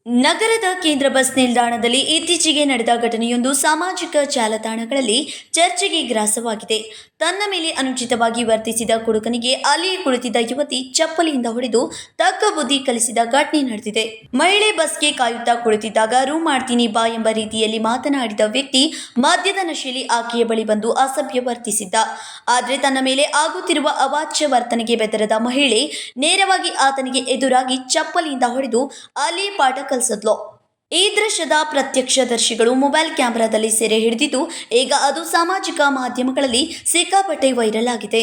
ನಗರದ ಕೇಂದ್ರ ಬಸ್ ನಿಲ್ದಾಣದಲ್ಲಿ ಇತ್ತೀಚೆಗೆ ನಡೆದ ಘಟನೆಯೊಂದು ಸಾಮಾಜಿಕ ಜಾಲತಾಣಗಳಲ್ಲಿ ಚರ್ಚೆಗೆ ಗ್ರಾಸವಾಗಿದೆ. ತನ್ನ ಮೇಲೆ ಅನುಚಿತವಾಗಿ ವರ್ತಿಸಿದ ಕುಡುಕನಿಗೆ ಅಲ್ಲಿಯೇ ಕುಳಿತಿದ್ದ ಯುವತಿ ಚಪ್ಪಲಿಯಿಂದ ಹೊಡೆದು ತಕ್ಕ ಬುದ್ಧಿ ಕಲಿಸಿದ ಘಟನೆ ನಡೆದಿದೆ. ಮಹಿಳೆ ಬಸ್ಗೆ ಕಾಯುತ್ತಾ ಕುಳಿತಿದ್ದಾಗ ರೂಮ್ ಮಾಡ್ತೀನಿ ಬಾ ಎಂಬ ರೀತಿಯಲ್ಲಿ ಮಾತನಾಡಿದ ವ್ಯಕ್ತಿ ಮದ್ಯದ ನಶೆಯಲ್ಲಿ ಆಕೆಯ ಬಳಿ ಬಂದು ಅಸಭ್ಯ ವರ್ತಿಸಿದ್ದ. ಆದರೆ ತನ್ನ ಮೇಲೆ ಆಗುತ್ತಿರುವ ಅವಾಚ್ಯ ವರ್ತನೆಗೆ ಬೆದರದ ಮಹಿಳೆ ನೇರವಾಗಿ ಆತನಿಗೆ ಎದುರಾಗಿ ಚಪ್ಪಲಿಯಿಂದ ಹೊಡೆದು ಅಲ್ಲಿಯೇ ಪಾಠ ಕಲಿಸಿದ್ಲು. ಈ ದೃಶ್ಯದ ಪ್ರತ್ಯಕ್ಷದರ್ಶಿಗಳು ಮೊಬೈಲ್ ಕ್ಯಾಮೆರಾದಲ್ಲಿ ಸೆರೆ ಹಿಡಿದಿದ್ದು ಈಗ ಅದು ಸಾಮಾಜಿಕ ಮಾಧ್ಯಮಗಳಲ್ಲಿ ಸಿಕ್ಕಾಪಟ್ಟೆ ವೈರಲ್ ಆಗಿದೆ.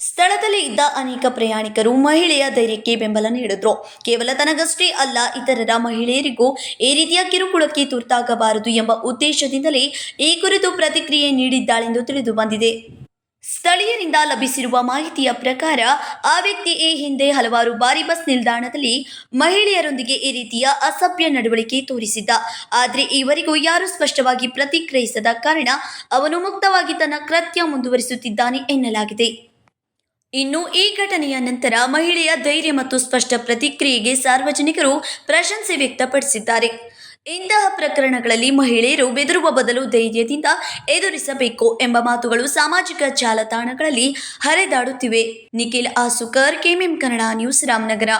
ಸ್ಥಳದಲ್ಲಿ ಇದ್ದ ಅನೇಕ ಪ್ರಯಾಣಿಕರು ಮಹಿಳೆಯ ಧೈರ್ಯಕ್ಕೆ ಬೆಂಬಲ ನೀಡಿದ್ರು. ಕೇವಲ ತನಗಷ್ಟೇ ಅಲ್ಲ, ಇತರರ ಮಹಿಳೆಯರಿಗೂ ಈ ರೀತಿಯ ಕಿರುಕುಳಕ್ಕೆ ತುರ್ತಾಗಬಾರದು ಎಂಬ ಉದ್ದೇಶದಿಂದಲೇ ಈ ಕುರಿತು ಪ್ರತಿಕ್ರಿಯೆ ನೀಡಿದ್ದಾಳೆಂದು ತಿಳಿದು ಬಂದಿದೆ. ಸ್ಥಳೀಯರಿಂದ ಲಭಿಸಿರುವ ಮಾಹಿತಿಯ ಪ್ರಕಾರ ಆ ವ್ಯಕ್ತಿ ಈ ಹಿಂದೆ ಹಲವಾರು ಬಾರಿ ಬಸ್ ನಿಲ್ದಾಣದಲ್ಲಿ ಮಹಿಳೆಯರೊಂದಿಗೆ ಈ ರೀತಿಯ ಅಸಭ್ಯ ನಡವಳಿಕೆ ತೋರಿಸಿದ್ದ. ಆದರೆ ಈವರೆಗೂ ಯಾರೂ ಸ್ಪಷ್ಟವಾಗಿ ಪ್ರತಿಕ್ರಿಯಿಸದ ಕಾರಣ ಅವನು ಮುಕ್ತವಾಗಿ ತನ್ನ ಕೃತ್ಯ ಮುಂದುವರಿಸುತ್ತಿದ್ದಾನೆ ಎನ್ನಲಾಗಿದೆ. ಇನ್ನು ಈ ಘಟನೆಯ ನಂತರ ಮಹಿಳೆಯ ಧೈರ್ಯ ಮತ್ತು ಸ್ಪಷ್ಟ ಪ್ರತಿಕ್ರಿಯೆಗೆ ಸಾರ್ವಜನಿಕರು ಪ್ರಶಂಸೆ ವ್ಯಕ್ತಪಡಿಸಿದ್ದಾರೆ. ಇಂತಹ ಪ್ರಕರಣಗಳಲ್ಲಿ ಮಹಿಳೆಯರು ಬೆದರುವ ಬದಲು ಧೈರ್ಯದಿಂದ ಎದುರಿಸಬೇಕು ಎಂಬ ಮಾತುಗಳು ಸಾಮಾಜಿಕ ಜಾಲತಾಣಗಳಲ್ಲಿ ಹರಿದಾಡುತ್ತಿವೆ. Nikhil Asukar, KMM Kannada news, Ramanagara.